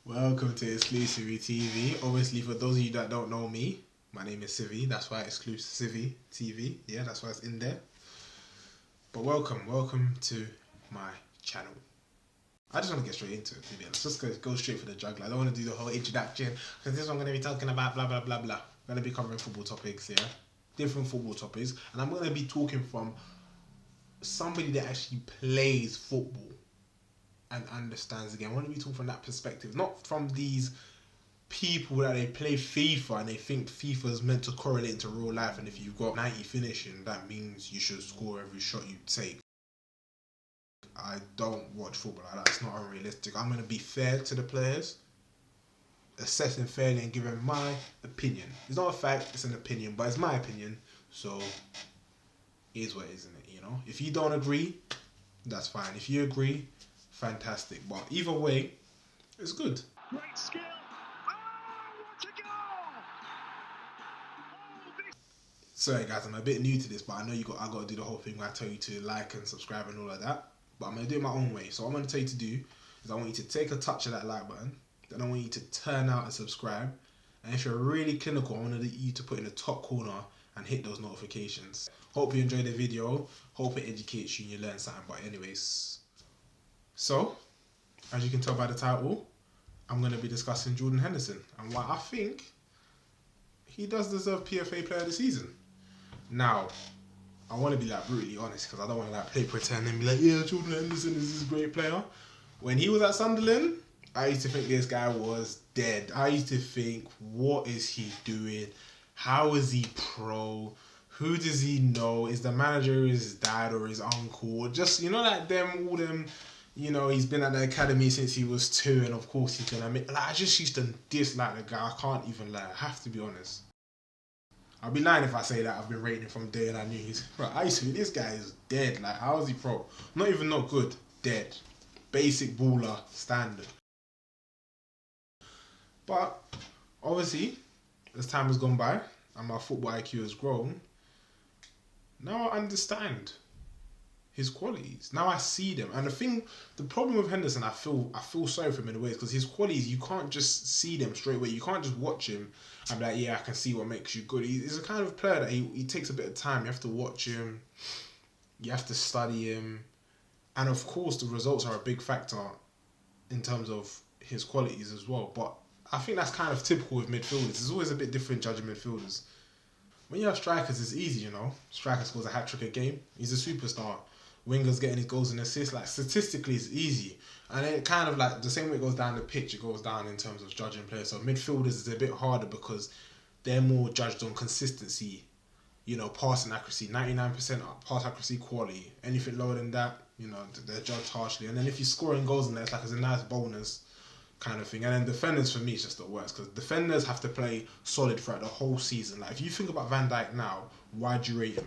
Welcome to ExcluSiviTV. Obviously, for those of you that don't know me, my name is Sivi. That's why ExcluSiviTV. Yeah, that's why it's in there. But welcome to my channel. I just want to get straight into it, to be honest. Just go straight for the jugular. I don't want to do the whole introduction because this one I'm going to be talking about blah blah blah blah. I'm going to be covering football topics, yeah, different football topics, and I'm going to be talking from somebody that actually plays football and understands the game. I want to be talking from that perspective, not from these people that they play FIFA and they think FIFA is meant to correlate into real life, and if you've got 90 finishing, that means you should score every shot you take. I don't watch football like that. It's not unrealistic. I'm going to be fair to the players, assessing fairly and giving my opinion. It's not a fact, it's an opinion, but it's my opinion, so it is what it is, isn't it? You know, if you don't agree, that's fine. If you agree, fantastic. But either way, it's good. Great skill. Oh, what a goal! Sorry guys, I'm a bit new to this, but I know I got to do the whole thing where I tell you to like and subscribe and all of that. But I'm going to do it my own way. So what I'm going to tell you to do is I want you to take a touch of that like button. Then I want you to turn out and subscribe. And if you're really clinical, I want you to put in the top corner and hit those notifications. Hope you enjoy the video. Hope it educates you and you learn something. But anyways, so as you can tell by the title, I'm going to be discussing Jordan Henderson and why I think he does deserve PFA Player of the Season. Now, I want to be like brutally honest because I don't want to like play pretend and be like, yeah, Jordan Henderson is this great player. When he was at Sunderland, I used to think this guy was dead. I used to think, what is he doing? How is he pro? Who does he know? Is the manager his dad or his uncle? Or just, you know, like all them, you know, he's been at the academy since he was 2 and of course he's going to make, like, I just used to dislike the guy. I can't even lie. I have to be honest. I'll be lying if I say that I've been rating him from day and I knew he's... Right, I used to think this guy is dead. Like, how is he pro? Not even not good. Dead. Basic baller. Standard. But, obviously, as time has gone by and my football IQ has grown, now I understand his qualities. Now I see them. And the problem with Henderson, I feel sorry for him in a way, because his qualities, you can't just see them straight away. You can't just watch him and be like, yeah, I can see what makes you good. He's a kind of player that he takes a bit of time. You have to watch him. You have to study him. And of course, the results are a big factor in terms of his qualities as well. But I think that's kind of typical with midfielders. It's always a bit different judging midfielders. When you have strikers, it's easy, you know. Striker scores a hat-trick a game. He's a superstar. Wingers getting his goals and assists, like statistically it's easy. And it kind of like the same way it goes down the pitch, it goes down in terms of judging players. So midfielders is a bit harder because they're more judged on consistency, you know, passing accuracy, 99% pass accuracy quality. Anything lower than that, you know, they're judged harshly. And then if you're scoring goals in there, it's like it's a nice bonus kind of thing. And then defenders for me is just the worst because defenders have to play solid throughout the whole season. Like if you think about Van Dijk now, why do you rate him?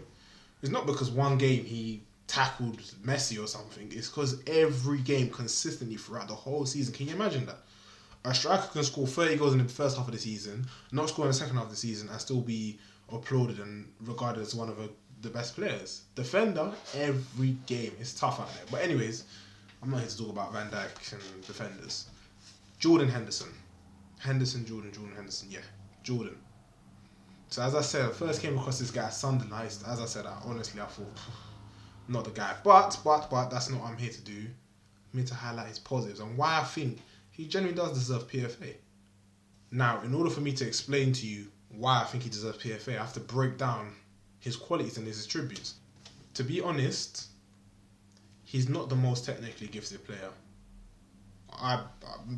It's not because one game he tackled Messi or something. It's because every game consistently throughout the whole season. Can you imagine that? A striker can score 30 goals in the first half of the season, not score in the second half of the season, and still be applauded and regarded as one of the best players. Defender, every game. It's tough out there. But anyways, I'm not here to talk about Van Dijk and defenders. Jordan Henderson. Jordan Henderson. Yeah, Jordan. So as I said, I first came across this guy at Sunderland. As I said, honestly, I thought... not the guy, but that's not what I'm here to do. I'm here to highlight his positives and why I think he genuinely does deserve PFA. Now, in order for me to explain to you why I think he deserves PFA, I have to break down his qualities and his attributes. To be honest, he's not the most technically gifted player.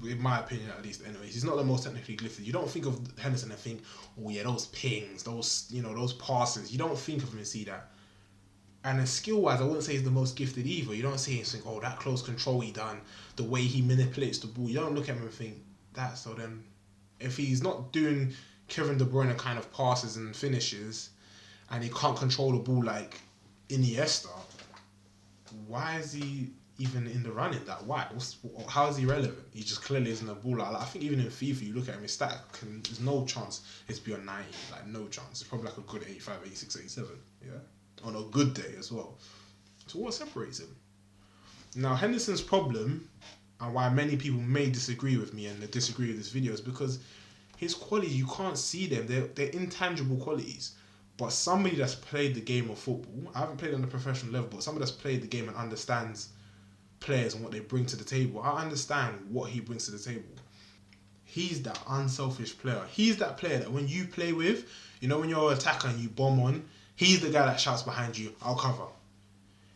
In my opinion at least anyways, he's not the most technically gifted. You don't think of Henderson and think, oh yeah, those pings, those, you know, those passes. You don't think of him and see that. And skill-wise, I wouldn't say he's the most gifted either. You don't see him think, oh, that close control he done, the way he manipulates the ball. You don't look at him and think that. So then, if he's not doing Kevin De Bruyne kind of passes and finishes, and he can't control the ball like Iniesta, why is he even in the running? That why? How is he relevant? He just clearly isn't a baller. Like, I think even in FIFA, you look at him, his stat, there's no chance it's beyond 90. Like, no chance. It's probably like a good 85, 86, 87. Yeah? On a good day as well. So what separates him? Now Henderson's problem, and why many people may disagree with me and disagree with this video is because his qualities, you can't see them. They're intangible qualities. But somebody that's played the game of football, I haven't played on a professional level, but somebody that's played the game and understands players and what they bring to the table, I understand what he brings to the table. He's that unselfish player. He's that player that when you play with, you know, when you're an attacker and you bomb on, he's the guy that shouts behind you, I'll cover.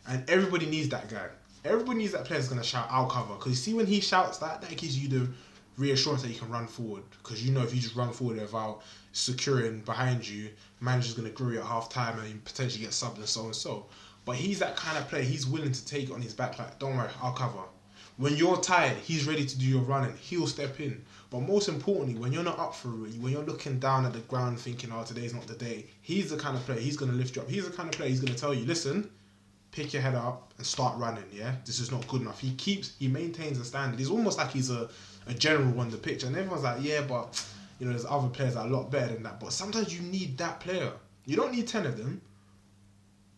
And everybody needs that guy. Everybody needs that player that's going to shout, I'll cover. Because you see when he shouts that gives you the reassurance that you can run forward. Because you know if you just run forward without securing behind you, manager's going to grill you at half time and you potentially get subbed and so and so. But he's that kind of player. He's willing to take it on his back like, don't worry, I'll cover. When you're tired, he's ready to do your running. He'll step in. But most importantly, when you're not up for it, when you're looking down at the ground thinking, oh, today's not the day, he's the kind of player, he's going to lift you up. He's the kind of player, he's going to tell you, listen, pick your head up and start running, yeah? This is not good enough. He maintains the standard. He's almost like he's a general on the pitch. And everyone's like, yeah, but, you know, there's other players that are a lot better than that. But sometimes you need that player. You don't need 10 of them,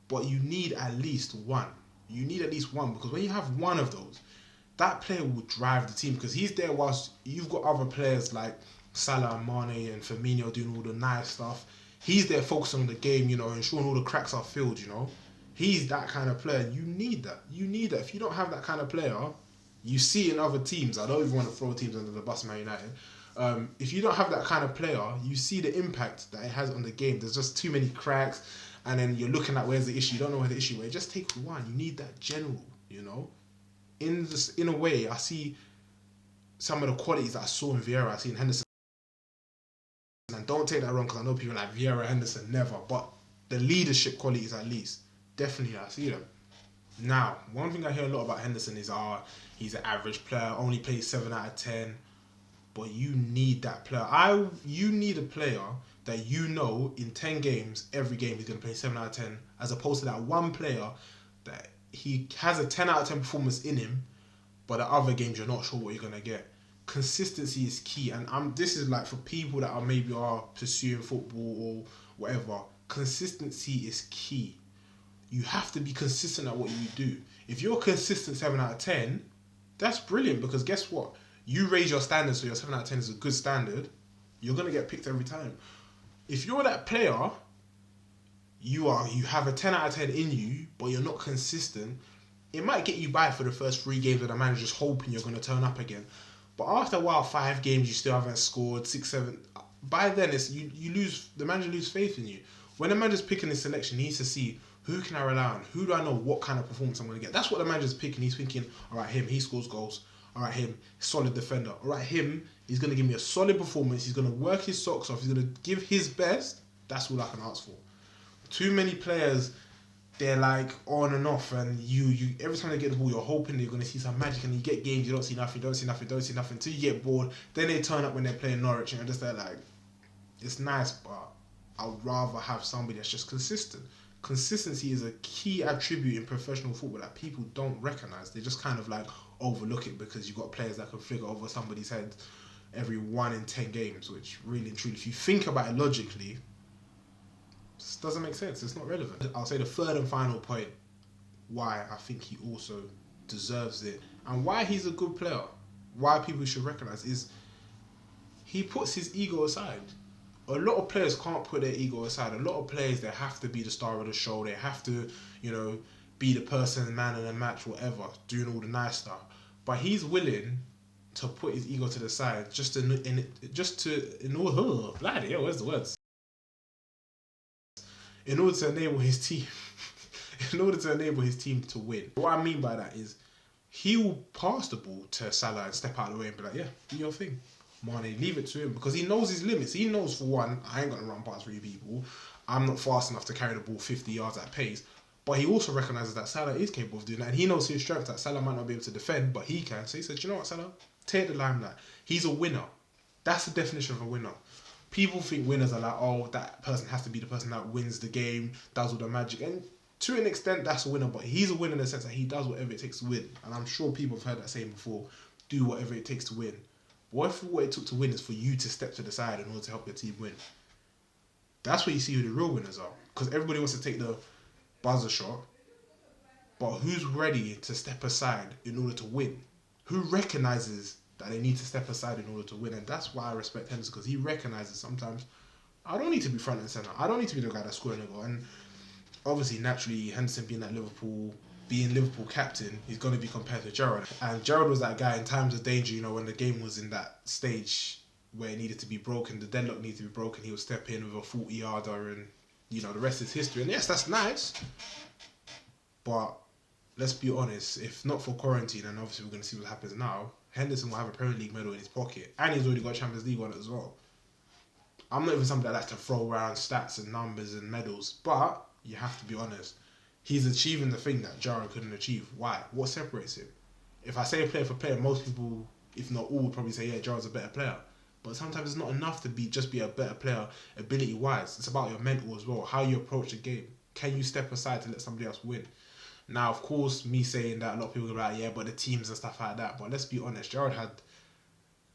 but you need at least one. You need at least one, because when you have one of those, that player will drive the team, because he's there whilst you've got other players like Salah and Mane and Firmino doing all the nice stuff. He's there focusing on the game, you know, ensuring all the cracks are filled, you know. He's that kind of player. You need that. You need that. If you don't have that kind of player, you see in other teams, I don't even want to throw teams under the bus, Man United. If you don't have that kind of player, you see the impact that it has on the game. There's just too many cracks, and then you're looking at where's the issue. You don't know where the issue is. Just take one. You need that general, you know. In a way, I see some of the qualities that I saw in Vieira, I see in Henderson. And don't take that wrong, because I know people like Vieira, Henderson, never. But the leadership qualities, at least, definitely I see them. Now, one thing I hear a lot about Henderson is, he's an average player, only plays 7 out of 10. But you need that player. You need a player that you know in 10 games, every game he's going to play 7 out of 10, as opposed to that one player that he has a 10 out of 10 performance in him, but the other games you're not sure what you're going to get. Consistency is key, and this is like for people that are pursuing football or whatever. Consistency is key. You have to be consistent at what you do. If you're consistent 7 out of 10, that's brilliant, because guess what? You raise your standards, so your 7 out of 10 is a good standard, you're going to get picked every time. If you're that player, you have a 10 out of 10 in you, but you're not consistent, it might get you by for the first 3 games where the manager's hoping you're going to turn up again. But after a while, 5 games, you still haven't scored, 6, 7. By then, the manager loses faith in you. When the manager's picking his selection, he needs to see, who can I rely on? Who do I know what kind of performance I'm going to get? That's what the manager's picking. He's thinking, all right, him, he scores goals. All right, him, solid defender. All right, him, he's going to give me a solid performance. He's going to work his socks off. He's going to give his best. That's all I can ask for. Too many players, they're like on and off, and you every time they get the ball, you're hoping they're going to see some magic, and you get games, you don't see nothing, until you get bored. Then they turn up when they're playing Norwich, and you're just there like, it's nice, but I would rather have somebody that's just consistent. Consistency is a key attribute in professional football that people don't recognise. They just kind of like overlook it because you've got players that can figure over somebody's head every 1 in 10 games, which really and truly, if you think about it logically, it doesn't make sense. It's not relevant. I'll say the third and final point why I think he also deserves it and why he's a good player, why people should recognise, is he puts his ego aside. A lot of players can't put their ego aside. A lot of players, they have to be the star of the show. They have to, you know, be the person, man in the match, whatever, doing all the nice stuff. But he's willing to put his ego to the side where's the words? In order to enable his team, to win. What I mean by that is, he will pass the ball to Salah and step out of the way and be like, yeah, do your thing. Mane, leave it to him, because he knows his limits. He knows, for one, I ain't going to run past 3 people. I'm not fast enough to carry the ball 50 yards at pace. But he also recognises that Salah is capable of doing that. And he knows his strength, that Salah might not be able to defend, but he can. So he said, you know what, Salah? Take the limelight. He's a winner. That's the definition of a winner. People think winners are like, oh, that person has to be the person that wins the game, does all the magic. And to an extent, that's a winner. But he's a winner in the sense that he does whatever it takes to win. And I'm sure people have heard that saying before, do whatever it takes to win. What if what it took to win is for you to step to the side in order to help your team win? That's where you see who the real winners are. Because everybody wants to take the buzzer shot, but who's ready to step aside in order to win? who recognises that they need to step aside in order to win. And that's why I respect Henderson, because he recognises sometimes I don't need to be front and centre. I don't need to be the guy that's scoring a goal. And obviously, naturally, Henderson being Liverpool captain, he's going to be compared to Gerrard. And Gerrard was that guy in times of danger, you know, when the game was in that stage where it needed to be broken, the deadlock needed to be broken, he would step in with a 40-yarder and, you know, the rest is history. And yes, that's nice. But let's be honest, if not for quarantine, and obviously we're going to see what happens now, Henderson will have a Premier League medal in his pocket. And he's already got Champions League on it as well. I'm not even somebody that likes to throw around stats and numbers and medals, but you have to be honest. He's achieving the thing that Gerrard couldn't achieve. Why? What separates him? If I say player for player, most people, if not all, would probably say, yeah, Gerrard's a better player. But sometimes it's not enough to just be a better player ability-wise. It's about your mental as well, how you approach the game. Can you step aside to let somebody else win? Now, of course, me saying that, a lot of people go like, yeah, but the teams and stuff like that. But let's be honest, Gerrard had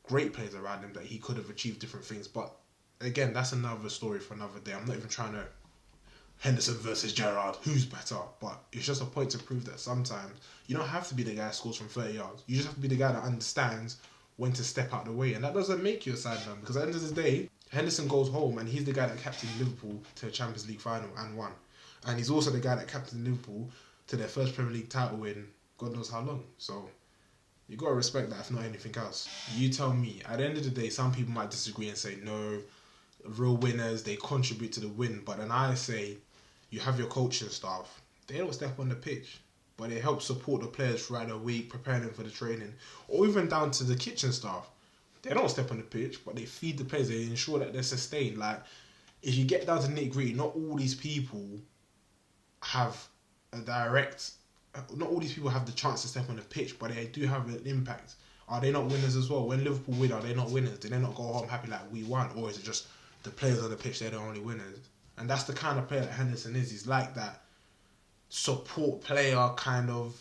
great players around him that he could have achieved different things. But again, that's another story for another day. I'm not even trying to Henderson versus Gerrard, who's better? But it's just a point to prove that sometimes you don't have to be the guy that scores from 30 yards. You just have to be the guy that understands when to step out of the way. And that doesn't make you a sideman, because at the end of the day, Henderson goes home and he's the guy that captained Liverpool to a Champions League final and won. And he's also the guy that captained Liverpool to their first Premier League title in God knows how long. So you got to respect that, if not anything else. You tell me. At the end of the day, some people might disagree and say, no, real winners, they contribute to the win. But then I say, you have your coaching staff. They don't step on the pitch, but they help support the players throughout the week, preparing them for the training. Or even down to the kitchen staff. They don't step on the pitch, but they feed the players. They ensure that they're sustained. Like, if you get down to nitty-gritty, not all these people have the chance to step on the pitch, but they do have an impact. Are they not winners as well? When Liverpool win, are they not winners? Do they not go home happy like we won? Or is it just the players on the pitch, they're the only winners? And that's the kind of player that Henderson is. He's like that support player kind of,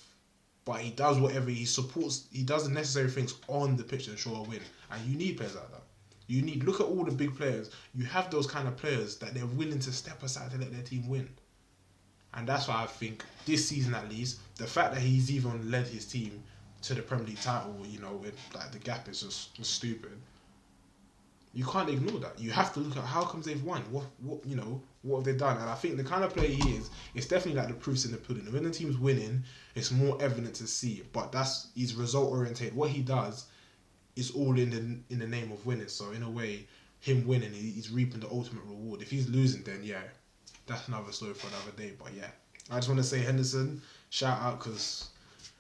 but he does whatever, he does the necessary things on the pitch to ensure a win. And you need players like that. Look at all the big players. You have those kind of players that they're willing to step aside to let their team win. And that's why I think this season at least, the fact that he's even led his team to the Premier League title, you know, with like the gap is just stupid. You can't ignore that. You have to look at how comes they've won. What have they done? And I think the kind of player he is, it's definitely like the proof's in the pudding. When the team's winning, it's more evident to see. But he's result oriented. What he does is all in the name of winning. So in a way, him winning, he's reaping the ultimate reward. If he's losing, then yeah, that's another story for another day. But yeah, I just want to say Henderson, shout out, because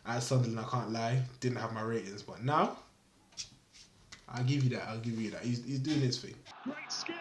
at Sunderland, I can't lie, didn't have my ratings. But now, I'll give you that. He's doing his thing. Great skill.